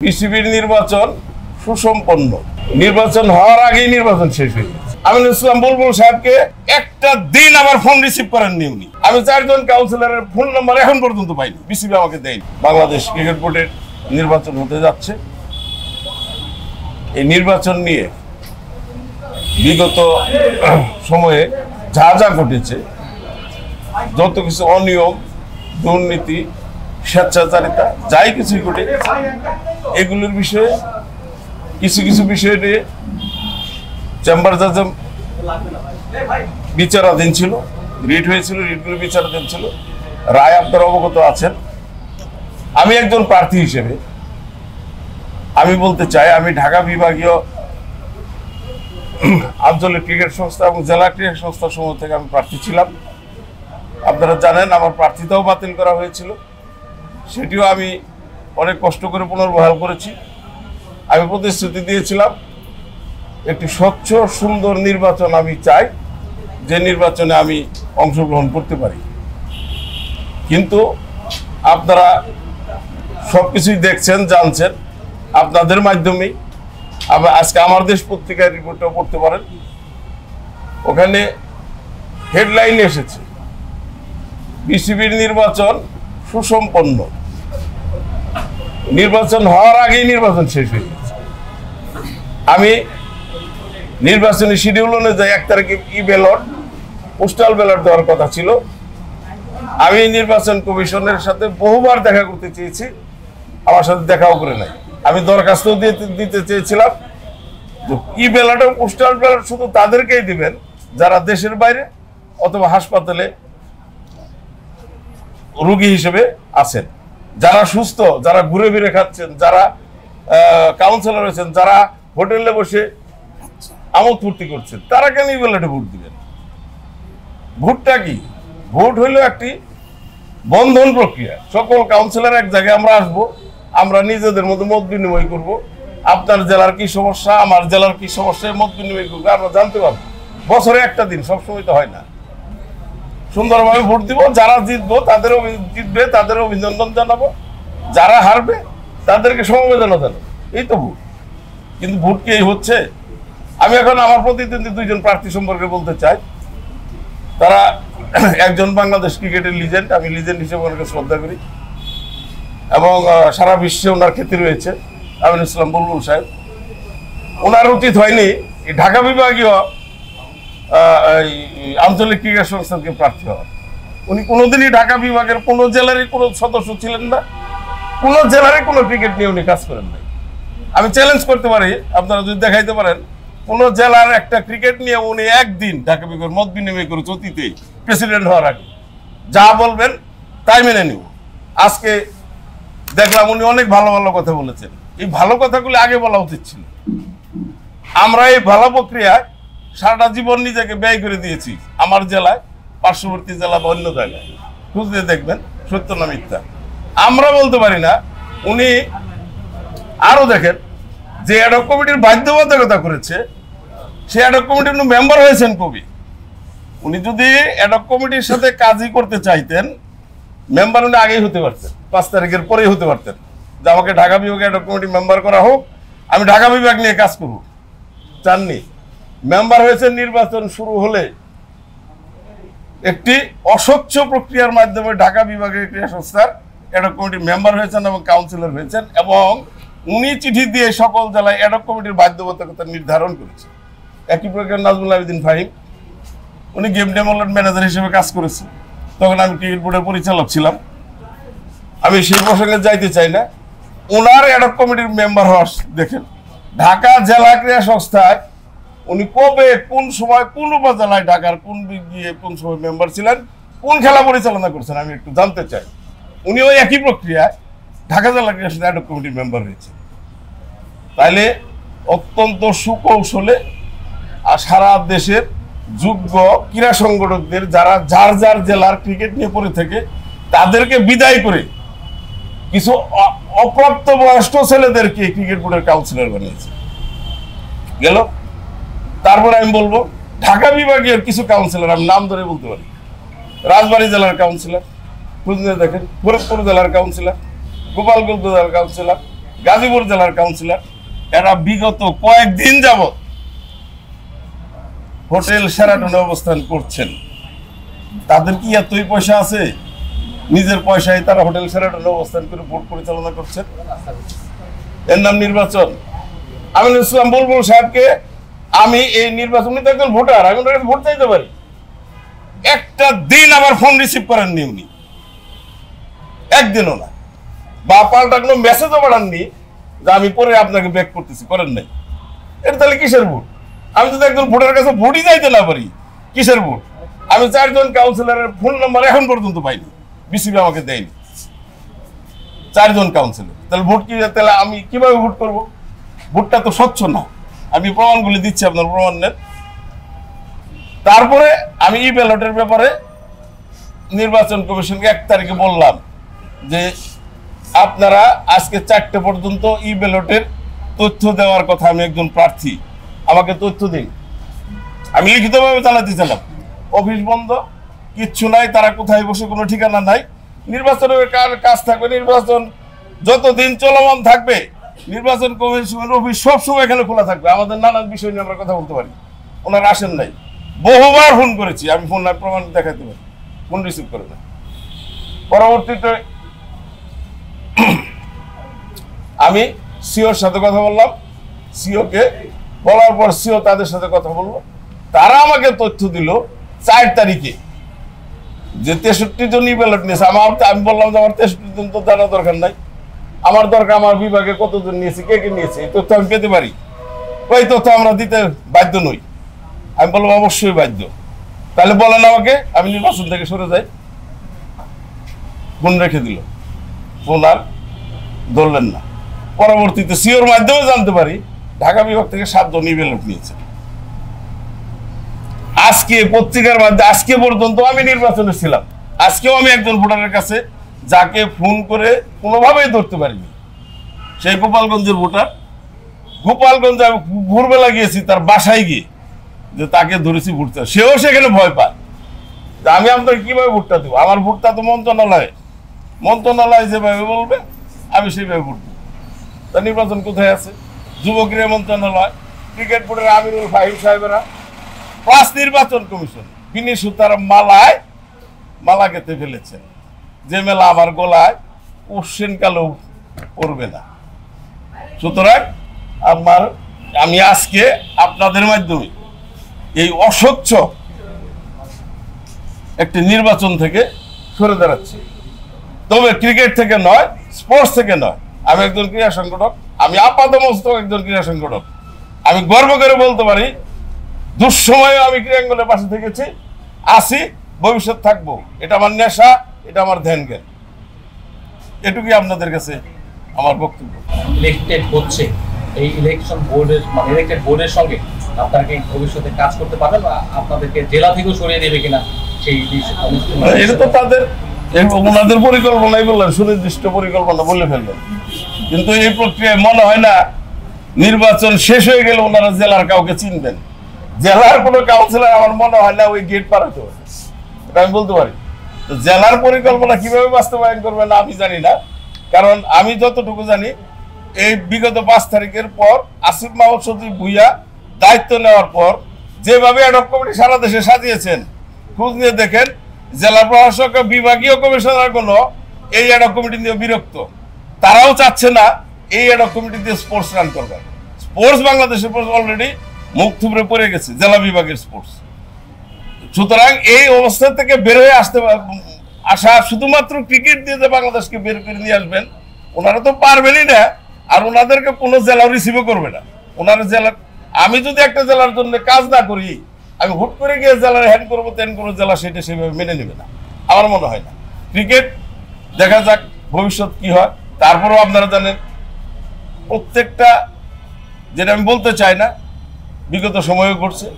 পিসিবির নির্বাচন সুসম্পন্ন। নির্বাচন হওয়ার আগেই নির্বাচন শেষ হয়ে গেছে। আমিনুল ইসলাম বুলবুল সাহেবকে একটা দিন আমার ফোন রিসিভ করেননি উনি। আমি 4 জন কাউন্সিলরের ফোন নাম্বার এখন পর্যন্ত পাইনি, পিসিবি আমাকে দেয়নি। বাংলাদেশ ক্রিকেট বোর্ডের নির্বাচন হতে যাচ্ছে। এই নির্বাচন নিয়ে বিগত সময়ে যা যা ঘটেছে, যত কিছু অনিয়ম, দুর্নীতি, স্বেচ্ছাচারিতা, যাই কিছুই ঘটে, এগুলোর বিষয়ে কিছু কিছু বিষয় নিয়ে চেম্বার জাজ বিচারাধীন ছিল, রিট হয়েছিল, রিটগুলো বিচারাধীন ছিল। রায় আপনারা অবগত আছেন। আমি একজন প্রার্থী হিসেবে আমি বলতে চাই, আমি ঢাকা বিভাগীয় আঞ্চলিক ক্রিকেট সংস্থা এবং জেলা ক্রিকেট সংস্থার সমূহ থেকে আমি প্রার্থী ছিলাম। আপনারা জানেন আমার প্রার্থিতাও বাতিল করা হয়েছিল, সেটিও আমি অনেক কষ্ট করে পুনর্বহাল করেছি। আমি প্রতিশ্রুতি দিয়েছিলাম একটি স্বচ্ছ সুন্দর নির্বাচন আমি চাই, যে নির্বাচনে আমি অংশগ্রহণ করতে পারি। কিন্তু আপনারা সবকিছুই দেখছেন, জানছেন আপনাদের মাধ্যমেই। আজকে আমার দেশ পত্রিকার রিপোর্টটাও পড়তে পারেন, ওখানে হেডলাইন এসেছে পিসিবির নির্বাচন সুসম্পন্ন। নির্বাচন হওয়ার আগেই নির্বাচন শেষ হয়ে গেছে। আমি নির্বাচনী শিডিউল অনুযায়ী 1 তারিখে ব্যালট, পোস্টাল ব্যালট দেওয়ার কথা ছিল। আমি নির্বাচন কমিশনের সাথে বহুবার দেখা করতে চেয়েছি, আমার সাথে দেখাও করে নাই। আমি দরখাস্ত দিতে চেয়েছিলাম যে ব্যালট এবং পোস্টাল ব্যালট শুধু তাদেরকেই দিবেন যারা দেশের বাইরে অথবা হাসপাতালে রোগী হিসেবে আছেন, যারা সুস্থ, যারা ঘুরে ফিরে খাচ্ছেন, যারা কাউন্সিলর হয়েছেন, যারা হোটেলে বসে আমোদ ফুর্তি করছেন, তারা কেন এই ব্যালটে ভোট দিবেন? ভোটটা কি? ভোট হইল একটি বন্ধন প্রক্রিয়া। সকল কাউন্সিলর এক জায়গায় আমরা আসবো, আমরা নিজেদের মধ্যে মত বিনিময় করব। আপনার জেলার কি সমস্যা, আমার জেলার কি সমস্যা, মত বিনিময় করবো, আমরা জানতে পারবো। বছরে একটা দিন, সবসময় তো হয় না। সুন্দরভাবে ভোট দিব, যারা জিতবো তাদের অভিনন্দন জানাবো, যারা হারবে তাদেরকে সমবেদনা জানাবো, এই তো ভোট। কিন্তু ভোট কি এই হচ্ছে? আমি এখন আমার প্রতিদ্বন্দ্বী 2 জন প্রার্থী সম্পর্কে বলতে চাই। তারা একজন বাংলাদেশ ক্রিকেটের লিজেন্ড, আমি লিজেন্ড হিসেবে ওনাকে শ্রদ্ধা করি এবং সারা বিশ্বে ওনার খ্যাতি রয়েছে, আমিনুল ইসলাম বুলবুল সাহেব। ওনার উচিত হয়নি ঢাকা বিভাগীয় আঞ্চলিক ক্রিকেট সংস্থাকে প্রার্থী হওয়া। উনি কোনোদিনই ঢাকা বিভাগের কোনো জেলারই কোনো সদস্য ছিলেন না, কোনো জেলারই কোনো ক্রিকেট নিয়ে উনি কাজ করেন নাই। আমি চ্যালেঞ্জ করতে পারি, আপনারা যদি দেখাইতে পারেন কোন জেলার একটা ক্রিকেট নিয়ে উনি একদিন ঢাকা বিভাগের মত বিনিময় করে অতীতে প্রেসিডেন্ট হওয়ার আগে যা বলবেন তাই মেনে নিব। আজকে দেখলাম উনি অনেক ভালো ভালো কথা বলেছেন। এই ভালো কথাগুলো আগে বলা উচিত ছিল। আমরা এই ভালো প্রক্রিয়ায় সারাটা জীবন নিজেকে ব্যয় করে দিয়েছি, আমার জেলায়, পার্শ্ববর্তী জেলা বা অন্য জায়গায়। খুঁজতে দেখবেন সত্য না মিথ্যা। আমরা বলতে পারি না। উনি আরো দেখেন যে অ্যাডহক কমিটির বাধ্যবাধকতা করেছে, সে অ্যাডহক কমিটির মেম্বার হয়েছেন কবি। উনি যদি অ্যাডহক কমিটির সাথে কাজই করতে চাইতেন, মেম্বার উনি আগেই হতে পারতেন, 5 তারিখের পরেই হতে পারতেন, যে আমাকে ঢাকা বিভাগে অ্যাডহক কমিটি মেম্বার করা হোক, আমি ঢাকা বিভাগ নিয়ে কাজ করব। চাননি। মেম্বার হয়েছে নির্বাচন শুরু হলে একটি অস্বচ্ছ প্রক্রিয়ার মাধ্যমে ঢাকা বিভাগের ক্রীড়া সংস্থার অ্যাডহক কমিটির মেম্বার হয়েছেন এবং কাউন্সিলর হয়েছেন, এবং উনি চিঠি দিয়ে সকল জেলায় অ্যাডহক কমিটির বাধ্যবাধকতা নির্ধারণ করেছে। একই প্রকার নাজমুল আবেদিন ফাহিম, উনি গেম ডেভেলপমেন্ট ম্যানেজার হিসেবে কাজ করেছেন, তখন আমি ক্রিকেট বোর্ডের পরিচালক ছিলাম। আমি সেই প্রসঙ্গে যাইতে চাই না। ওনার অ্যাডহক কমিটির মেম্বার হওয়া দেখেন, ঢাকা জেলা ক্রীড়া সংস্থায় উনি কবে, কোন সময়, কোন উপজেলায়, ঢাকার কোন গিয়ে কোন সময় মেম্বার ছিলেন, কোন খেলা পরিচালনা করছেন, আমি একটু জানতে চাই। উনি ওই একই প্রক্রিয়ায় ঢাকা জেলা ক্রীড়া সংস্থা অ্যাডহক কমিটির মেম্বার হয়েছে। তাইলে অত্যন্ত সুকৌশলে আর সারা দেশের যোগ্য ক্রীড়া সংগঠকদের, যারা যার যার জেলার ক্রিকেট নিয়ে পড়ে থেকে, তাদেরকে বিদায় করে কিছু অপ্রাপ্তবয়স্ক ছেলেদেরকে ক্রিকেট বোর্ডের কাউন্সিলর বানিয়েছে গেল। তারপরে আমি বলবো ঢাকা বিভাগের কিছু কাউন্সিলর, আমি নাম ধরে বলতে পারি, রাজবাড়ী জেলার কাউন্সিলর, খুঁজলে দেখেন, ফরিদপুর জেলার কাউন্সিলর, গোপালগঞ্জ জেলার কাউন্সিলর, গাজীপুর জেলার কাউন্সিলর, এরা বিগত কয়েকদিন যাবত হোটেল শেরাটনে অবস্থান করছেন। তাদের কি এতই পয়সা আছে? নিজের পয়সায় তারা হোটেল শেরাটনে অবস্থান করে ভোট পরিচালনা করছেন। এর নাম নির্বাচন? আমিনুল ইসলাম বুলবুল সাহেবকে আমি এই নির্বাচন, উনি তো একজন ভোটার, আমি ওনার কাছে ভোট চাইতে পারি। একটা দিন আমার ফোন রিসিভ করেননি উনি, একদিনও না। বা পাল্টা কোনো মেসেজও পাঠাননি যে আমি পরে আপনাকে ব্যাক করতেছি, করেন নাই। এটা তাহলে কিসের ভোট? আমি যদি একজন ভোটার কাছে ভোটই চাইতে না পারি, কিসের ভোট? আমি 4 জন কাউন্সিলরের ফোন নাম্বার এখন পর্যন্ত পাইনি, বিসিবি আমাকে দেয়নি। 4 জন কাউন্সিলর, তাহলে ভোট কি? তাহলে আমি কিভাবে ভোট করব? ভোটটা তো স্বচ্ছ না। আমি প্রমাণগুলি দিচ্ছি, আপনার প্রমাণ নেন। তারপরে আমি ই ব্যালটের ব্যাপারে নির্বাচন কমিশনকে 1 তারিখে বললাম যে আপনারা আজকে 4টে পর্যন্ত ই ব্যালটের তথ্য দেওয়ার কথা, আমি একজন প্রার্থী, আমাকে তথ্য দিন। আমি লিখিতভাবে জানাতে চাইলাম, অফিস বন্ধ, কিচ্ছু নাই, তারা কোথায় বসে কোনো ঠিকানা নাই। নির্বাচনের কাজ থাকবে, নির্বাচন যতদিন চলমান থাকবে নির্বাচন কমিশনের অফিস সবসময় এখানে খোলা থাকবে, আমাদের নানান বিষয় নিয়ে আমরা কথা বলতে পারি। ওনারা আসেন নাই, বহুবার ফোন করেছি, আমি ফোন প্রমাণ দেখাতে পারি, ফোন রিসিভ করে না। পরবর্তীতে আমি সিওর সাথে কথা বললাম, সিওকে বলার পর সিও তাদের সাথে কথা বললো, তারা আমাকে তথ্য দিল 4 তারিখে যে 63 জন ব্যালট নিয়েছে। আমি বললাম যে আমার 63 জন তো জানা দরকার নাই, আমার দরকার আমার বিভাগে কতজন নিয়েছে, কে কে নিয়েছে, এই তথ্য আমি পেতে পারি। ওই তথ্য আমরা দিতে বাধ্য নই। আমি বললাম অবশ্যই বাধ্য, তাহলে বলেন আমাকে, আমি নির্বাচন থেকে সরে যাই। ফোন রেখে দিল, ফোন আর ধরলেন না। পরবর্তীতে সিওর মাধ্যমে জানতে পারি ঢাকা বিভাগ থেকে 7 জন ব্যালট নিয়েছে। আজকে পত্রিকার মাধ্যমে আজকে পর্যন্ত আমি নির্বাচনে ছিলাম, আজকেও আমি একজন ভোটারের কাছে যাকে ফোন করে কোনোভাবেই ধরতে পারিনি, সেই গোপালগঞ্জের ভোটার। গোপালগঞ্জে আমি ভোরবেলা গিয়েছি তার বাসায় গিয়ে, যে তাকে ধরেছি ভোটটা, সেও সেখানে ভয় পায় যে আমি আপনাকে কিভাবে ভোটটা দেবো। আমার ভোটটা তো মন্ত্রণালয় যেভাবে বলবে আমি সেইভাবে ভোট দেবো। তা নির্বাচন কোথায় আছে? যুব ক্রীড়া মন্ত্রণালয়, ক্রিকেট বোর্ডের আমিরুল ফাহিম সাহেবেরা, প্লাস নির্বাচন কমিশন বিনি সুতার মালা গেঁথে ফেলেছেন, যে মেলা আমার গলায় কোশ্চেন কালেও করবে না। সুতরাং আমি আজকে আপনাদের মাধ্যমে এই অস্বচ্ছ একটি নির্বাচন থেকে সরে দাঁড়াচ্ছি। তবে ক্রিকেট থেকে নয়, স্পোর্টস থেকে নয়, আমি একজন ক্রীড়া সংগঠক, আমি আপাতমস্তক একজন ক্রীড়া সংগঠক। আমি গর্ব করে বলতে পারি দুঃসময়ে আমি ক্রীড়াঙ্গনের পাশে থেকেছি, আসি, ভবিষ্যৎ থাকবো। এটা আমার নেশা, এটা আমার ধ্যান জ্ঞান। এটুকুই আপনাদের কাছে আমার বক্তব্য। ইলেক্টেড হচ্ছে, এই ইলেকশন বোর্ডের মানে ইলেক্টেড বোর্ডের সঙ্গে আপনারা কি ভবিষ্যতে কাজ করতে পারবেন, বা আপনাদেরকে জেলা থেকেও সরিয়ে দেবে কিনা সেই এটা তো তাদের ওনাদের পরিকল্পনাই বললেন, সুনির্দিষ্ট পরিকল্পনা বলে ফেলবেন। কিন্তু এই প্রক্রিয়ায় মনে হয় না নির্বাচন শেষ হয়ে গেলে ওনারা জেলার কাউকে চিনবেন। জেলার কোনো কাউন্সিলর আমার মনে হয় না ওই গেট পার হতে পারে, এটা আমি বলতে পারি। তো জেলার পরিকল্পনা কিভাবে বাস্তবায়ন করবেন আমি জানি না, কারণ আমি যতটুকু জানি এই বিগত 5 তারিখের পর আসিফ মাহমুদ সজীব ভুইয়া দায়িত্ব নেওয়ার পর যেভাবে অ্যাডহক কমিটি সারা দেশে সাজিয়েছেন, খোঁজ নিয়ে দেখেন জেলা প্রশাসক বিভাগীয় কমিশনারগুলো এই অ্যাডহক কমিটি নিয়ে বিরক্ত। তারাও চাচ্ছে না এই অ্যাডহক কমিটি দিয়ে স্পোর্টস রান করবে। স্পোর্টস বাংলাদেশের অলরেডি মুখ থুবড়ে পড়ে গেছে, জেলা বিভাগের স্পোর্টস। সুতরাং এই অবস্থা থেকে বের হয়ে আসা শুধুমাত্র ক্রিকেট দিয়ে যে বাংলাদেশকে বের করে নিয়ে আসবেন ওনারা তো পারবেনই না, আর ওনাদেরকে কোনো জেলা রিসিভও করবে না। ওনারা জেলা, আমি যদি একটা জেলার জন্য কাজ না করি, আমি হুট করে গিয়ে জেলার হ্যান্ড করবো তেন করবো, জেলা সেটা সেভাবে মেনে নেবে না, আমার মনে হয় না। ক্রিকেট দেখা যাক ভবিষ্যৎ কি হয়। তারপরেও আপনারা জানেন প্রত্যেকটা, যেটা আমি বলতে চাই না, বিগত সময়েও ঘটছে।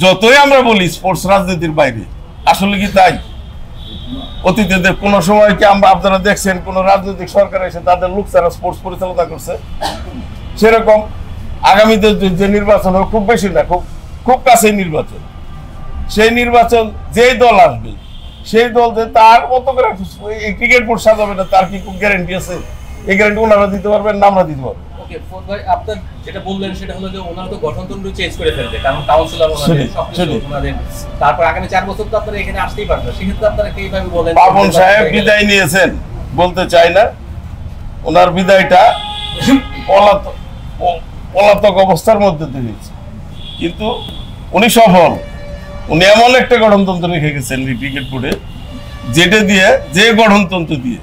যতই আমরা বলি স্পোর্টস রাজনীতির বাইরে, আসলে কি তাই? অতীতে কোন সময় কি আপনারা দেখছেন কোন রাজনৈতিক সরকার এসে তাদের লোক ছাড়া স্পোর্টস পরিচালনা করছে? সেরকম আগামীতে যে নির্বাচন হবে, খুব বেশি না, খুব কাছেই নির্বাচন, সেই নির্বাচন যেই দল আসবে সেই দল যে তার মতো করে ক্রিকেট বোর্ড সাজাবে না তার কি খুব গ্যারেন্টি আছে? এই গ্যারান্টি ওনারা দিতে পারবেন না আমরা দিতে পারবো। ওকে ফোন ভাই, আপনার যেটা বললেন সেটা হলো যে ওনারা তো গঠনতন্ত্র চেঞ্জ করে ফেলবে, কারণ কাউন্সিলর ওনাদের সবকিছু ওনাদের, তারপর আগামী 4 বছর তো আপনারা এখানে আসতেই পারবেন না, সেক্ষেত্রে আপনারা কিভাবে বলেন? পাপন সাহেব বিদায় নিয়েছেন বলতে চাই না, ওনার বিদায়টা পলাতক অবস্থার মধ্যে দিয়ে হয়েছে, কিন্তু উনি সফল। উনি এমন একটা গঠনতন্ত্র রেখে গেছেন ক্রিকেট বোর্ডে, যেটা দিয়ে, যে গঠনতন্ত্র দিয়ে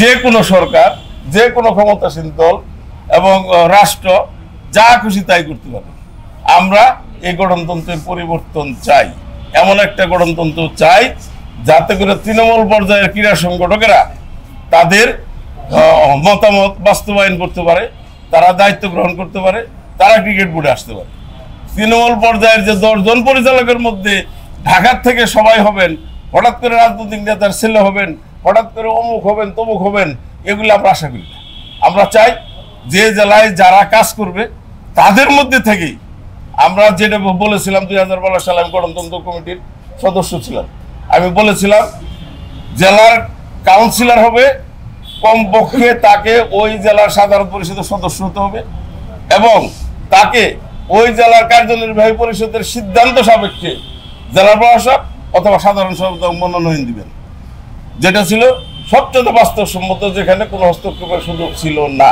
যে কোনো সরকার, যে কোনো ক্ষমতাসীন দল এবং রাষ্ট্র যা খুশি তাই করতে পারে। আমরা এই গঠনতন্ত্রের পরিবর্তন চাই, এমন একটা গঠনতন্ত্র চাই যাতে করে তৃণমূল পর্যায়ের ক্রীড়া সংগঠকেরা তাদের মতামত বাস্তবায়ন করতে পারে, তারা দায়িত্ব গ্রহণ করতে পারে, তারা ক্রিকেট বোর্ডে আসতে পারে। তৃণমূল পর্যায়ের যে 10 জন পরিচালকের মধ্যে ঢাকার থেকে সবাই হবেন, হঠাৎ করে রাজনৈতিক নেতার ছেলে হবেন, হঠাৎ করে অমুক হবেন তমুক হবেন, এগুলো আমরা আশা করি না। আমরা চাই যে জেলায় যারা কাজ করবে তাদের মধ্যে থেকেই, আমরা যেটা বলেছিলাম 2012 সালে আমি গণতন্ত্র কমিটির সদস্য ছিলাম, আমি বলেছিলাম জেলার কাউন্সিলর হবে কমপক্ষে তাকে ওই জেলার সাধারণ পরিষদের সদস্য হতে হবে এবং তাকে ওই জেলার কার্যনির্বাহী পরিষদের সিদ্ধান্ত সাপেক্ষে জেলা প্রশাসক অথবা সাধারণ সম্পাদক মনোনয়ন দিবেন, যেটা ছিল সবচেয়ে বাস্তবসম্মত, যেখানে কোনো হস্তক্ষেপের সুযোগ ছিল না।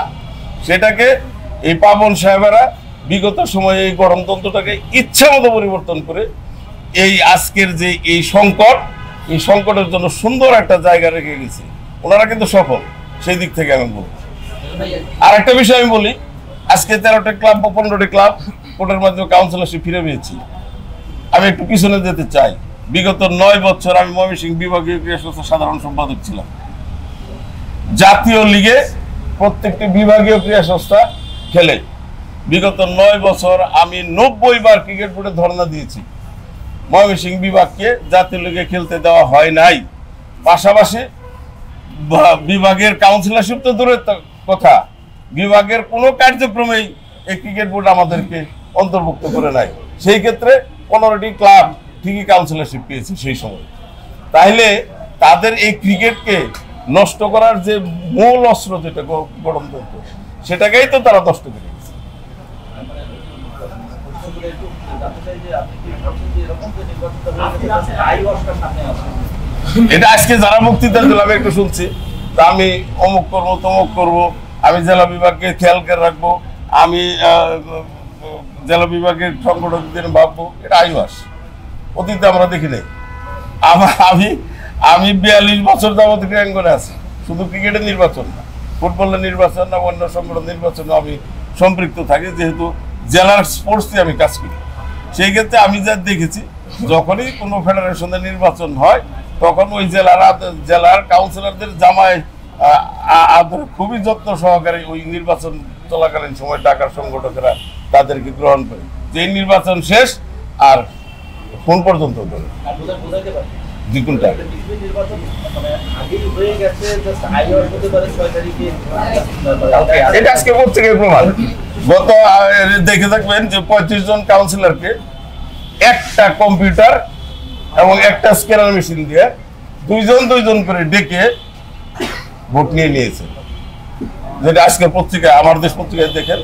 সেটাকে এই পাবন সাহেবেরা বিগত সময়ে এই গণতন্ত্রটাকে ইচ্ছা মতো পরিবর্তন করে এই আজকের যে এই সংকটের জন্য সুন্দর একটা জায়গা রেখে গেছে। ওনারা কিন্তু সফল, সেই দিক থেকে আমি বলবো। আর একটা বিষয় আমি বলি, আজকে 13টা ক্লাব বা 15টি ক্লাব কোর্টের মাধ্যমে কাউন্সিলরশিপ ফিরে পেয়েছি। আমি একটু পিছনে যেতে চাই। বিগত 9 বছর আমি ময়মনসিংহ বিভাগীয় ক্রীড়া সংস্থার সাধারণ সম্পাদক ছিলাম। জাতীয় লিগে প্রত্যেকটি বিভাগীয় ক্রীড়া সংস্থা খেলে। বিগত 9 বছর আমি 90 বার ক্রিকেট বোর্ডে ধর্ণা দিয়েছি। ময়মনসিংহ বিভাগকে জাতীয় লিগে খেলতে দেওয়া হয় নাই। পাশাপাশি বিভাগের কাউন্সিলরশিপ তো দূরের কথা, বিভাগের কোনো কার্যক্রমেই এই ক্রিকেট বোর্ড আমাদেরকে অন্তর্ভুক্ত করে নাই। সেই ক্ষেত্রে 15টি ক্লাব ঠিকই কাউন্সিলরশিপ পেয়েছে সেই সময়। তাইলে তাদের এই ক্রিকেটকে নষ্ট করার যে মূল অস্ত্র, যেটা গণতন্ত্র, সেটাকেই তো তারা নষ্ট করে দিয়েছে। এটা আজকে যারা বক্তৃতা দিল আমি একটু শুনছি, তা আমি অমুক করবো তমুক করবো, আমি জেলা বিভাগকে খেয়াল করে রাখবো, আমি জেলা বিভাগের সংগঠকদের ভাববো, এটা আইওয়াস। অতীতে আমরা দেখি নাই। আমি 42 বছর যাবত ক্রীড়াঙ্গনে আছি, শুধু ক্রিকেটের নির্বাচন না, ফুটবলের নির্বাচন না, অন্য সংগঠন নির্বাচনে আমি সম্পৃক্ত থাকি, যেহেতু জেলার স্পোর্টস নিয়ে আমি কাজ করি। সেই ক্ষেত্রে আমি যা দেখেছি, যখনই কোনো ফেডারেশনের নির্বাচন হয় তখন ওই জেলার কাউন্সিলরদের জামায় খুবই যত্ন সহকারে ওই নির্বাচন চলাকালীন সময় ঢাকার সংগঠকেরা তাদেরকে গ্রহণ করে, যে নির্বাচন শেষ আর কোন পর্যন্ত এটা আজকে প্রত্যেকের প্রমাণ। গত দেখে থাকবেন যে 35 জন কাউন্সিলরকে একটা কম্পিউটার এবং একটা স্ক্যানার মেশিন দিয়ে 2 জন করে ডেকে ভোট নিয়ে নিয়েছে। যেটা আজকে পত্রিকা, আমার দেশ পত্রিকায় দেখেন,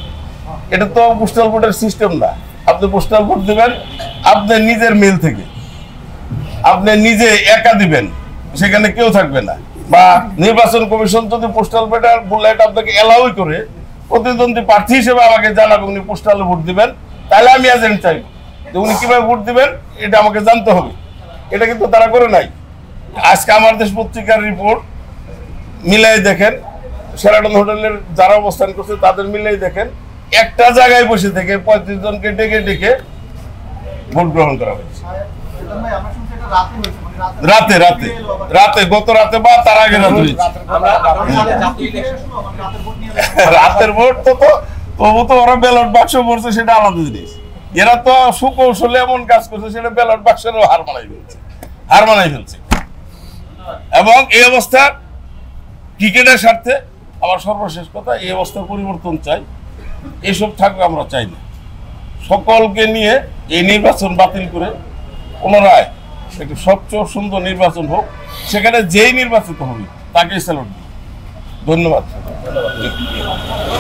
এটা তো পোস্টাল ভোটের সিস্টেম না। আপনি পোস্টাল ভোট দিবেন আপনি নিজের মেল থেকে, আপনি নিজে একা দিবেন, সেখানে কেউ থাকবে না। বা নির্বাচন কমিশন যদি পোস্টাল ব্যালট আপনাকে এলাউই করে প্রতিদ্বন্দ্বী প্রার্থী হিসেবে আমাকে জানাবেন উনি পোস্টালে ভোট দিবেন, তাহলে আমি এজেন্ট চাই যে উনি কিভাবে ভোট দিবেন এটা আমাকে জানতে হবে। এটা কিন্তু তারা করে নাই। আজকে আমার দেশ পত্রিকার রিপোর্ট মিলাই দেখেন, শেরাটন হোটেলের যারা অবস্থান করছে তাদের মিলাই দেখেন, একটা জায়গায় বসে থেকে 35 জনকে ডেকে ডেকে ভোট গ্রহণ করা হয়েছে। গত রাতে বা তার আগে রাতে রাতের ভোট তবু তো ওরা ব্যালট বাক্স পড়ছে, সেটা আলাদা জিনিস। এরা তো সুকৌশলে এমন কাজ করছে, সেটা ব্যালট বাক্সেরও হার মানাই ফেলছে। এবং এই অবস্থা ক্রিকেটের স্বার্থে আমার সর্বশেষ কথা, এই অবস্থার পরিবর্তন চাই। এসব থাকবে আমরা চাই না। সকলকে নিয়ে এই নির্বাচন বাতিল করে পুনরায় একটু স্বচ্ছ সুন্দর নির্বাচন হোক, সেখানে যেই নির্বাচিত হবে তাকেই স্যালুট দিই। ধন্যবাদ। ধন্যবাদ।